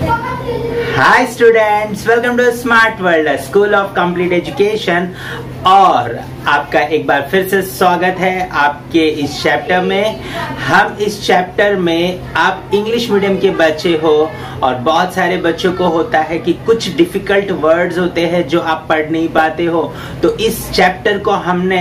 Hi students, welcome to smart world school of complete education. और आपका एक बार फिर से स्वागत है आपके इस चैप्टर में। हम इस चैप्टर में आप इंग्लिश मीडियम के बच्चे हो और बहुत सारे बच्चों को होता है कि कुछ डिफिकल्ट वर्ड्स होते हैं जो आप पढ़ नहीं पाते हो। तो इस चैप्टर को हमने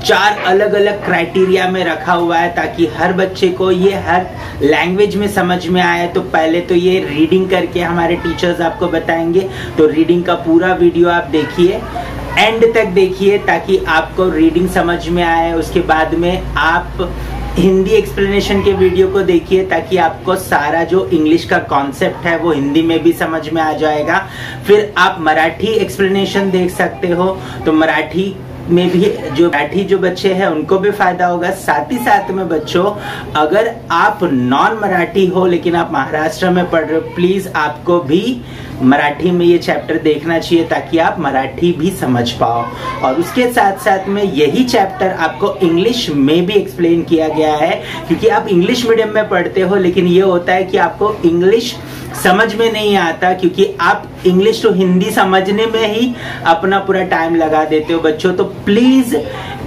4 अलग अलग क्राइटेरिया में रखा हुआ है ताकि हर बच्चे को ये हर लैंग्वेज में समझ में आए। तो पहले तो ये रीडिंग करके हमारे टीचर्स आपको बताएंगे, तो रीडिंग का पूरा वीडियो आप देखिए, एंड तक देखिए ताकि आपको रीडिंग समझ में आए। उसके बाद में आप हिंदी एक्सप्लेनेशन के वीडियो को देखिए ताकि आपको सारा जो इंग्लिश का कॉन्सेप्ट है वो हिंदी में भी समझ में आ जाएगा। फिर आप मराठी एक्सप्लेनेशन देख सकते हो, तो मराठी में भी जो बच्चे हैं उनको भी फायदा होगा। साथ ही साथ में बच्चों, अगर आप नॉन मराठी हो लेकिन आप महाराष्ट्र में पढ़ रहे हो, प्लीज आपको भी मराठी में ये चैप्टर देखना चाहिए ताकि आप मराठी भी समझ पाओ। और उसके साथ साथ में यही चैप्टर आपको इंग्लिश में भी एक्सप्लेन किया गया है, क्योंकि आप इंग्लिश मीडियम में पढ़ते हो लेकिन ये होता है कि आपको इंग्लिश समझ में नहीं आता, क्योंकि आप इंग्लिश तो हिंदी समझने में ही अपना पूरा टाइम लगा देते हो बच्चों। तो प्लीज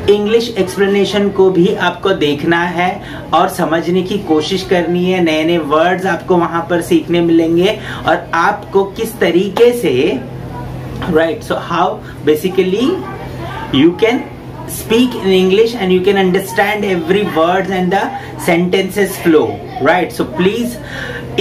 इंग्लिश एक्सप्लेनेशन को भी आपको देखना है और समझने की कोशिश करनी है। नए नए वर्ड्स आपको वहां पर सीखने मिलेंगे और आपको किस तरीके से right, so how basically you can speak in English and you can understand every word and the sentences flow, right? So please,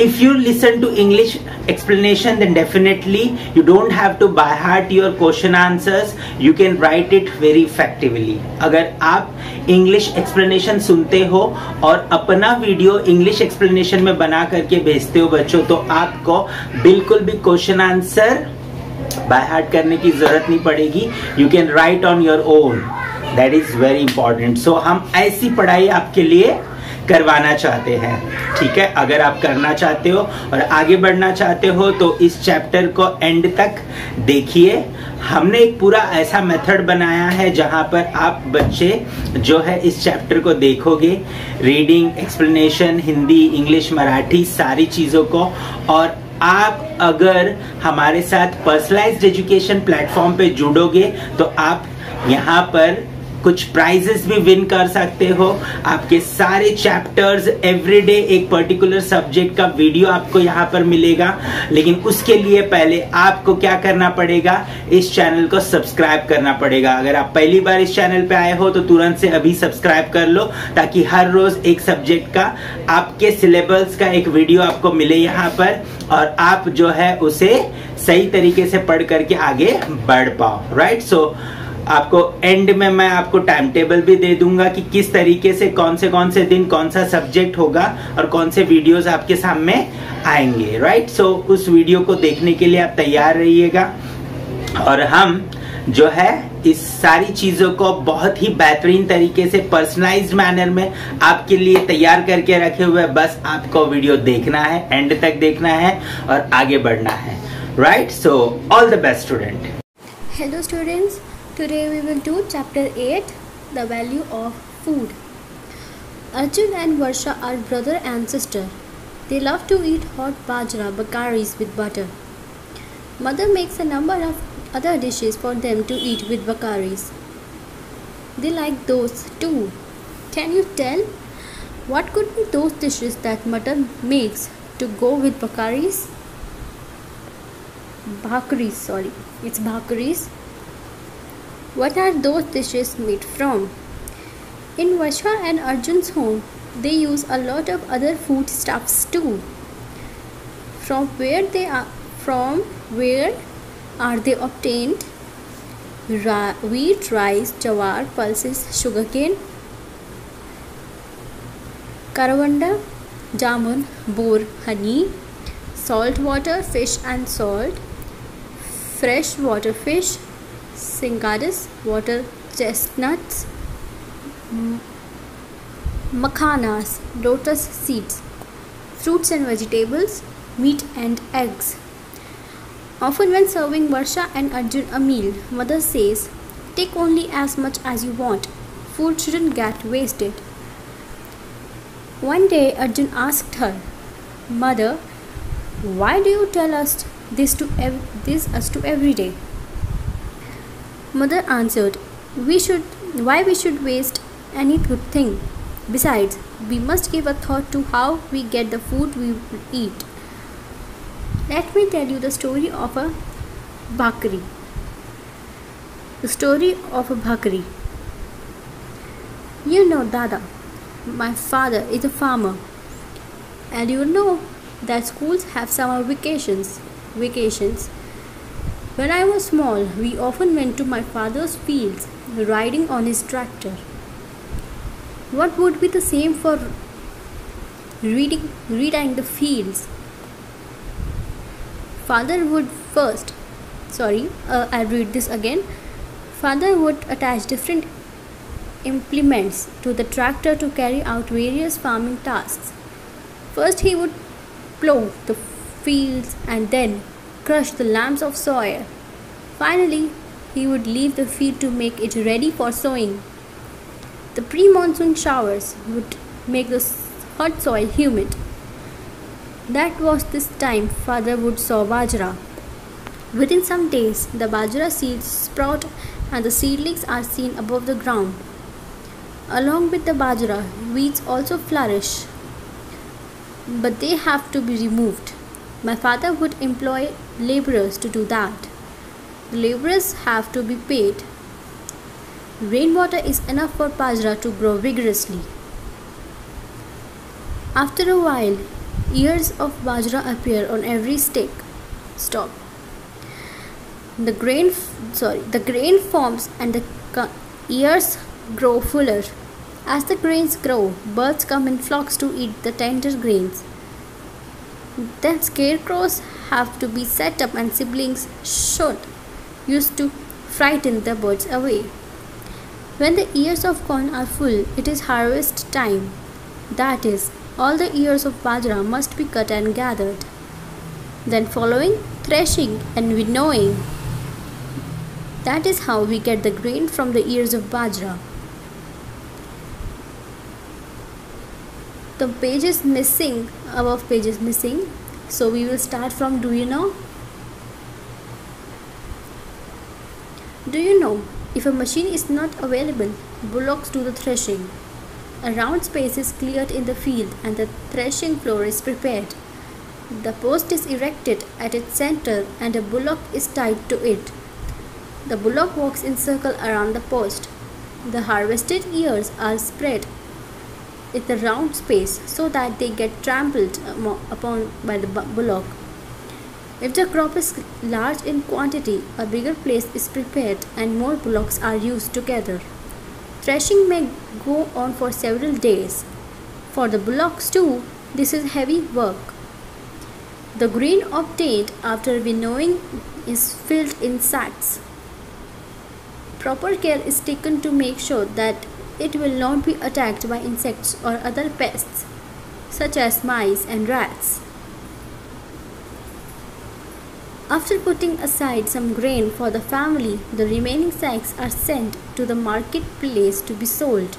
if you listen to English explanation, then definitely you don't have to by heart your question answers, you can write it very effectively. अगर आप English explanation सुनते हो और अपना video English explanation में बना करके भेजते हो बच्चों, तो आपको बिल्कुल भी क्वेश्चन आंसर बाय हार्ट करने की जरूरत नहीं पड़ेगी। You can write on your own, that is very important. So हम ऐसी पढ़ाई आपके लिए करवाना चाहते हैं, ठीक है। अगर आप करना चाहते हो और आगे बढ़ना चाहते हो तो इस चैप्टर को एंड तक देखिए। हमने एक पूरा ऐसा मेथड बनाया है जहां पर आप बच्चे जो है इस चैप्टर को देखोगे, reading, explanation, Hindi, English, Marathi, सारी चीजों को। और आप अगर हमारे साथ पर्सनलाइज्ड एजुकेशन प्लेटफॉर्म पे जुड़ोगे तो आप यहाँ पर कुछ प्राइजेस भी विन कर सकते हो। आपके सारे चैप्टर्स एवरीडे एक पर्टिकुलर सब्जेक्ट का वीडियो आपको यहाँ पर मिलेगा। लेकिन उसके लिए पहले आपको क्या करना पड़ेगा, इस चैनल को सब्सक्राइब करना पड़ेगा। अगर आप पहली बार इस चैनल पे आए हो तो तुरंत से अभी सब्सक्राइब कर लो ताकि हर रोज एक सब्जेक्ट का आपके सिलेबस का एक वीडियो आपको मिले यहाँ पर, और आप जो है उसे सही तरीके से पढ़ करके आगे बढ़ पाओ, राइट। सो आपको एंड में मैं आपको टाइम टेबल भी दे दूंगा कि किस तरीके से कौन से दिन कौन सा सब्जेक्ट होगा और कौन से वीडियोस आपके सामने आएंगे, राइट। सो उस वीडियो को देखने के लिए आप तैयार रहिएगा। और हम जो है इस सारी चीजों को बहुत ही बेहतरीन तरीके से पर्सनलाइज्ड मैनर में आपके लिए तैयार करके रखे हुए। बस आपको वीडियो देखना है, एंड तक देखना है और आगे बढ़ना है, right. So all the best student. Hello students, today we will do chapter 8, the value of food. Arjun and Varsha are brother and sister. They love to eat hot bajra bakaris with butter. Mother makes a number of other dishes for them to eat with bakaris. They like those too. Can you tell what could be those dishes that mother makes to go with bakaris? It's bhakaris. What are those dishes made from? In Varsha and Arjun's home, they use a lot of other foodstuffs too. From where are they obtained? Wheat, rice, jawar, pulses, sugarcane, karavanda, jamun, boar, honey, salt water, fish and salt, fresh water fish, cingadus, water chestnuts, makhanas, lotus seeds, fruits and vegetables, meat and eggs. Often when serving Varsha and Arjun a meal, mother says, "Take only as much as you want. Food shouldn't get wasted." One day Arjun asked her, "Mother, Why do you tell us this to every day? Mother answered, why we should waste any good thing. Besides, we must give a thought to how we get the food we eat. Let me tell you the story of a bhakri. The story of a bhakri. You know, Dada, my father is a farmer, and you know that schools have summer vacations. When I was small, we often went to my father's fields, riding on his tractor. What would be the same for reading the fields? Father would I'll read this again. Father would attach different implements to the tractor to carry out various farming tasks. First, he would plow the fields and then crush the lambs of soil. Finally, he would leave the field to make it ready for sowing. The pre-monsoon showers would make the hot soil humid. That was this time father would sow bajra. Within some days, the bajra seeds sprout and the seedlings are seen above the ground. Along with the bajra, weeds also flourish, but they have to be removed. My father would employ laborers to do that. The laborers have to be paid. Rainwater is enough for bajra to grow vigorously. After a while, ears of bajra appear on every stalk. The grain forms and the ears grow fuller. As the grains grow, birds come in flocks to eat the tender grains. Then scarecrows have to be set up and siblings used to frighten the birds away. When the ears of corn are full, it is harvest time. That is, all the ears of bajra must be cut and gathered. Then following threshing and winnowing. That is how we get the grain from the ears of bajra. The page is missing, above page is missing. So we will start from do you know? Do you know, if a machine is not available, bullocks do the threshing. A round space is cleared in the field and the threshing floor is prepared. The post is erected at its center and a bullock is tied to it. The bullock walks in circle around the post. The harvested ears are spread in the round space so that they get trampled upon by the bullock. If the crop is large in quantity, a bigger place is prepared and more bullocks are used together. Threshing may go on for several days. For the bullocks too, this is heavy work. The grain obtained after winnowing is filled in sacks. Proper care is taken to make sure that it will not be attacked by insects or other pests, such as mice and rats. After putting aside some grain for the family, the remaining sacks are sent to the marketplace to be sold.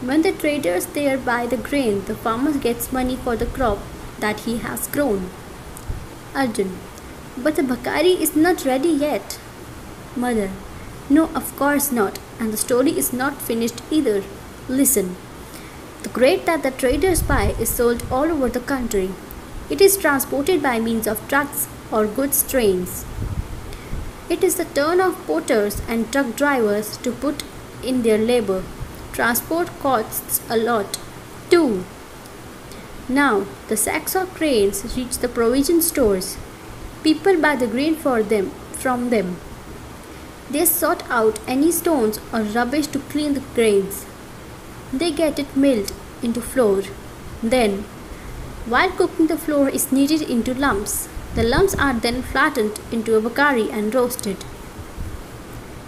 When the traders there buy the grain, the farmer gets money for the crop that he has grown. Arjun: but the bhakari is not ready yet. Mother: no, of course not, and the story is not finished either. Listen. The grain that the traders buy is sold all over the country. It is transported by means of trucks or goods trains. It is the turn of porters and truck drivers to put in their labor. Transport costs a lot, too. Now, the sacks of grains reach the provision stores. People buy the grain from them. They sort out any stones or rubbish to clean the grains. They get it milled into flour. Then, while cooking, the flour is kneaded into lumps. The lumps are then flattened into a bhakari and roasted.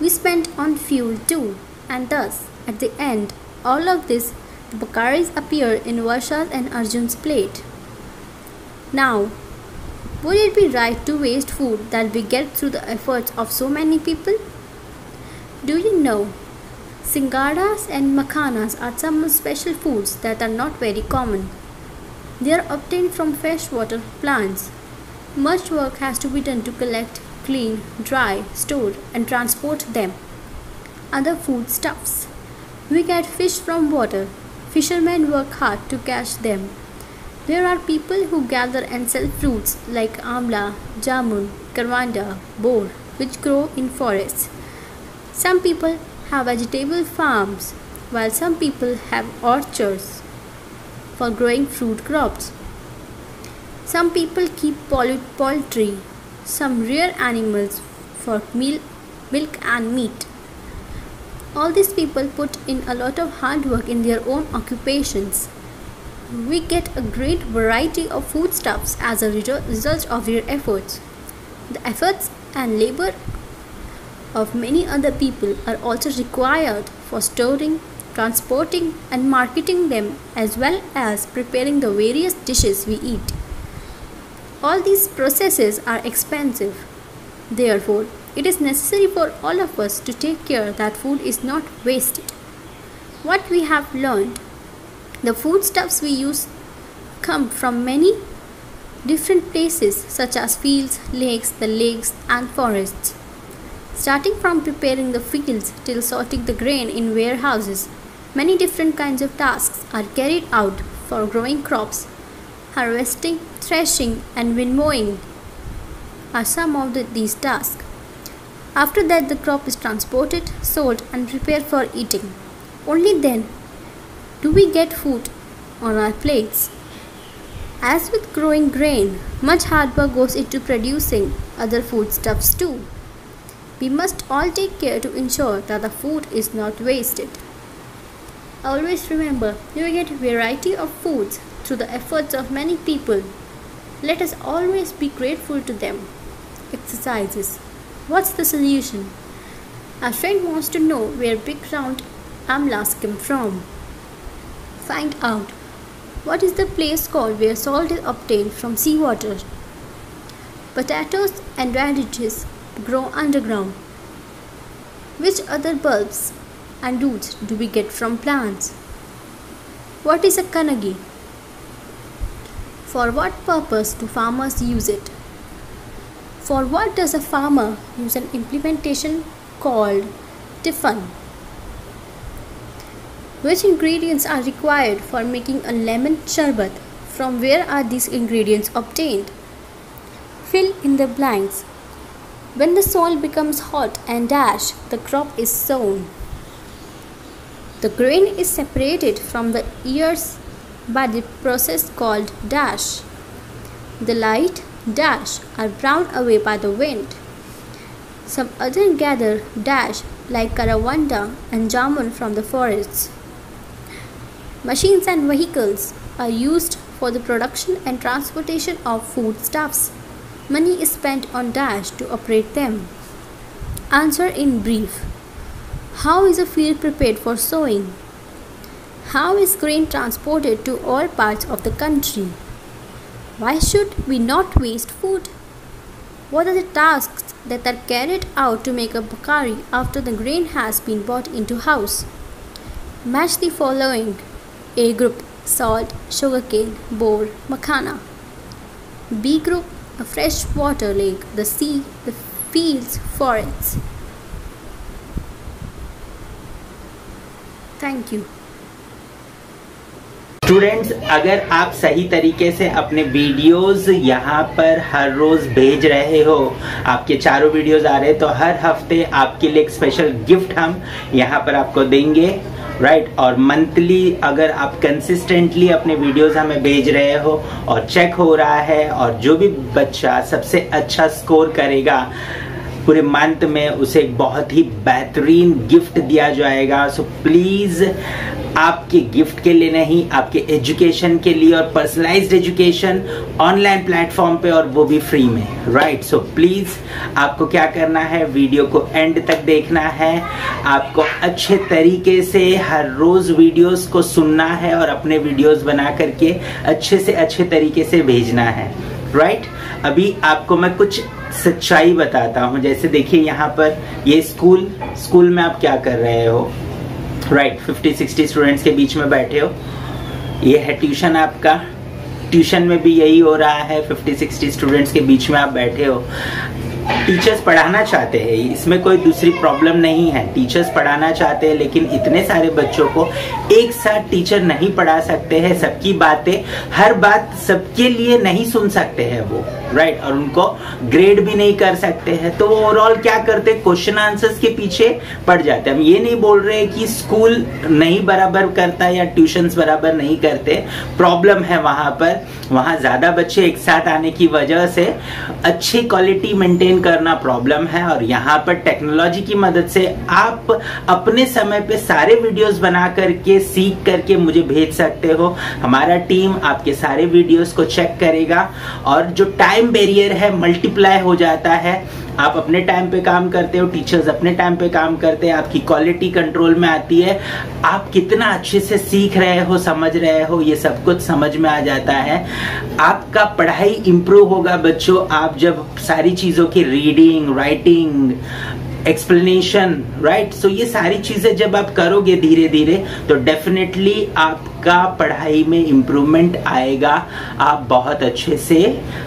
We spend on fuel too, and thus, at the end, all of this, the bhakaris appear in Varsha's and Arjun's plate. Now, would it be right to waste food that we get through the efforts of so many people? Do you know, singadas and makhanas are some special foods that are not very common. They are obtained from freshwater plants. Much work has to be done to collect, clean, dry, store, and transport them. Other foodstuffs. We get fish from water. Fishermen work hard to catch them. There are people who gather and sell fruits like amla, jamun, karwanda, bor, which grow in forests. Some people have vegetable farms, while some people have orchards for growing fruit crops. Some people keep poultry, some rear animals for milk and meat. All these people put in a lot of hard work in their own occupations. We get a great variety of foodstuffs as a result of their efforts. The efforts and labor of many other people are also required for storing, transporting, and marketing them, as well as preparing the various dishes we eat. All these processes are expensive. Therefore, it is necessary for all of us to take care that food is not wasted. What we have learned, the foodstuffs we use come from many different places such as fields, lakes, and forests. Starting from preparing the fields till sorting the grain in warehouses, many different kinds of tasks are carried out for growing crops. Harvesting, threshing, and windmowing are some of these tasks. After that, the crop is transported, sold, and prepared for eating. Only then do we get food on our plates. As with growing grain, much hard work goes into producing other foodstuffs too. We must all take care to ensure that the food is not wasted. Always remember, you get a variety of foods through the efforts of many people. Let us always be grateful to them. Exercises. What's the solution? Our friend wants to know where big round amlas come from. Find out what is the place called where salt is obtained from seawater. Potatoes and radishes grow underground. Which other bulbs and roots do we get from plants? What is a kanagi? For what purpose do farmers use it? For what does a farmer use an implementation called tiffin? Which ingredients are required for making a lemon sharbat? From where are these ingredients obtained? Fill in the blanks. When the soil becomes hot and dash, the crop is sown. The grain is separated from the ears by the process called dash. The light dash are blown away by the wind. Some other gather dash like karawanda and jamun from the forests. Machines and vehicles are used for the production and transportation of foodstuffs. Money is spent on dash to operate them. Answer in brief. How is a field prepared for sowing? How is grain transported to all parts of the country? Why should we not waste food? What are the tasks that are carried out to make a bakari after the grain has been brought into house? Match the following. A group, salt, sugarcane, bor, makhana. B group, a fresh water lake, the sea, the fields, forests. Thank you. Students, अगर आप सही तरीके से अपने videos यहाँ पर हर रोज भेज रहे हो, आपके चारों वीडियोस आ रहे हैं, तो हर हफ्ते आपके लिए एक स्पेशल गिफ्ट हम यहाँ पर आपको देंगे, राइट। और मंथली अगर आप कंसिस्टेंटली अपने वीडियोस हमें भेज रहे हो और चेक हो रहा है, और जो भी बच्चा सबसे अच्छा स्कोर करेगा पूरे मंथ में, उसे एक बहुत ही बेहतरीन गिफ्ट दिया जाएगा। सो प्लीज आपके गिफ्ट के लिए नहीं, आपके एजुकेशन के लिए, और पर्सनलाइज्ड एजुकेशन ऑनलाइन प्लेटफॉर्म पे, और वो भी फ्री में, राइट। सो प्लीज आपको क्या करना है, वीडियो को एंड तक देखना है, आपको अच्छे तरीके से हर रोज वीडियोस को सुनना है और अपने वीडियोस बना करके अच्छे से अच्छे तरीके से भेजना है, राइट। अभी आपको मैं कुछ सच्चाई बताता हूं। जैसे देखिए यहाँ पर ये स्कूल में आप क्या कर रहे हो, राइट। 50-60 स्टूडेंट्स के बीच में बैठे हो। ये है ट्यूशन आपका, ट्यूशन में भी यही हो रहा है, 50-60 स्टूडेंट्स के बीच में आप बैठे हो। टीचर्स पढ़ाना चाहते हैं, इसमें कोई दूसरी प्रॉब्लम नहीं है, टीचर्स पढ़ाना चाहते हैं, लेकिन इतने सारे बच्चों को एक साथ टीचर नहीं पढ़ा सकते हैं। सबकी बातें, हर बात सबके लिए नहीं सुन सकते हैं वो, राइट, और उनको ग्रेड भी नहीं कर सकते हैं। तो वो ओवरऑल क्या करते, क्वेश्चन आंसर्स के पीछे पड़ जाते हैं। हम ये नहीं बोल रहे कि स्कूल नहीं बराबर करता या ट्यूशंस बराबर नहीं करते, प्रॉब्लम है वहां पर, वहां ज्यादा बच्चे एक साथ आने की वजह से अच्छी क्वालिटी मेंटेन करना प्रॉब्लम है। और यहाँ पर टेक्नोलॉजी की मदद से आप अपने समय पे सारे वीडियोस बना करके, सीख करके मुझे भेज सकते हो। हमारा टीम आपके सारे वीडियोस को चेक करेगा और जो टाइम बैरियर है मल्टीप्लाई हो जाता है। आप अपने टाइम पे काम करते हो, टीचर्स अपने टाइम पे काम करते हैं, आपकी क्वालिटी कंट्रोल में आती है, आप कितना अच्छे से सीख रहे हो, समझ रहे हो, ये सब कुछ समझ में आ जाता है। आपका पढ़ाई इंप्रूव होगा बच्चों, आप जब सारी चीजों की रीडिंग, राइटिंग, एक्सप्लेनेशन, राइट, सो ये सारी चीजें जब आप करोगे धीरे धीरे तो डेफिनेटली आपका पढ़ाई में इम्प्रूवमेंट आएगा। आप बहुत अच्छे से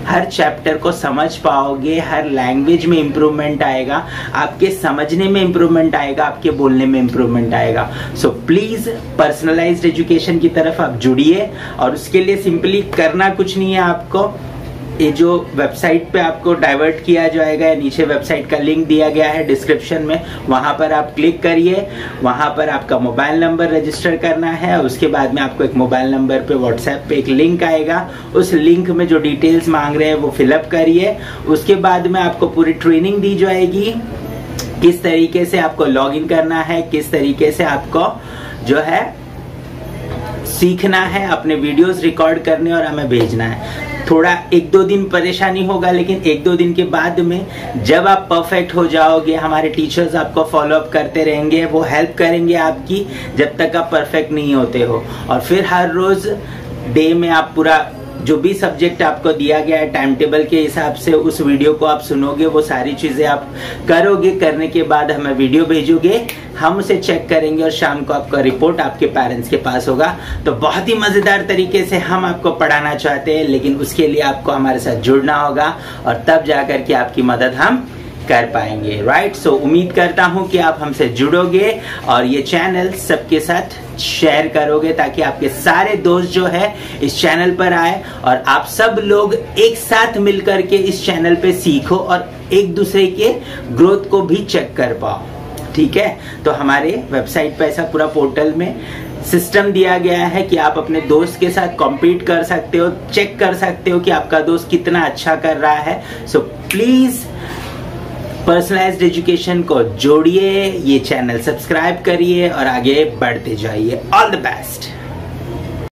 हर चैप्टर को समझ पाओगे, हर लैंग्वेज में इम्प्रूवमेंट आएगा, आपके समझने में इम्प्रूवमेंट आएगा, आपके बोलने में इम्प्रूवमेंट आएगा। सो प्लीज पर्सनलाइज्ड एजुकेशन की तरफ आप जुड़िए और उसके लिए सिंपली करना कुछ नहीं है आपको। ये जो वेबसाइट पे आपको डाइवर्ट किया जाएगा, नीचे वेबसाइट का लिंक दिया गया है डिस्क्रिप्शन में, वहां पर आप क्लिक करिए। वहां पर आपका मोबाइल नंबर रजिस्टर करना है और उसके बाद में आपको एक मोबाइल नंबर पे व्हाट्सएप पे एक लिंक आएगा। उस लिंक में जो डिटेल्स मांग रहे हैं वो फिलअप करिए। उसके बाद में आपको पूरी ट्रेनिंग दी जाएगी, किस तरीके से आपको लॉग इन करना है, किस तरीके से आपको जो है सीखना है, अपने वीडियोस रिकॉर्ड करने और हमें भेजना है। थोड़ा 1-2 दिन परेशानी होगा, लेकिन 1-2 दिन के बाद में जब आप परफेक्ट हो जाओगे, हमारे टीचर्स आपको फॉलो अप करते रहेंगे, वो हेल्प करेंगे आपकी जब तक आप परफेक्ट नहीं होते हो। और फिर हर रोज डे में आप पूरा जो भी सब्जेक्ट आपको दिया गया है टाइम टेबल के हिसाब से उस वीडियो को आप सुनोगे, वो सारी चीजें आप करोगे। करने के बाद हमें वीडियो भेजोगे, हम उसे चेक करेंगे और शाम को आपका रिपोर्ट आपके पेरेंट्स के पास होगा। तो बहुत ही मजेदार तरीके से हम आपको पढ़ाना चाहते हैं, लेकिन उसके लिए आपको हमारे साथ जुड़ना होगा और तब जाकर के आपकी मदद हम कर पाएंगे, राइट। सो उम्मीद करता हूं कि आप हमसे जुड़ोगे और ये चैनल सबके साथ शेयर करोगे ताकि आपके सारे दोस्त जो है इस चैनल पर आए और आप सब लोग एक साथ मिलकर के इस चैनल पे सीखो और एक दूसरे के ग्रोथ को भी चेक कर पाओ, ठीक है। तो हमारे वेबसाइट पे ऐसा पूरा पोर्टल में सिस्टम दिया गया है कि आप अपने दोस्त के साथ कॉम्पीट कर सकते हो, चेक कर सकते हो कि आपका दोस्त कितना अच्छा कर रहा है। सो प्लीज पर्सनलाइज्ड एजुकेशन को जोड़िए, ये चैनल सब्सक्राइब करिए और आगे बढ़ते जाइए। All the best.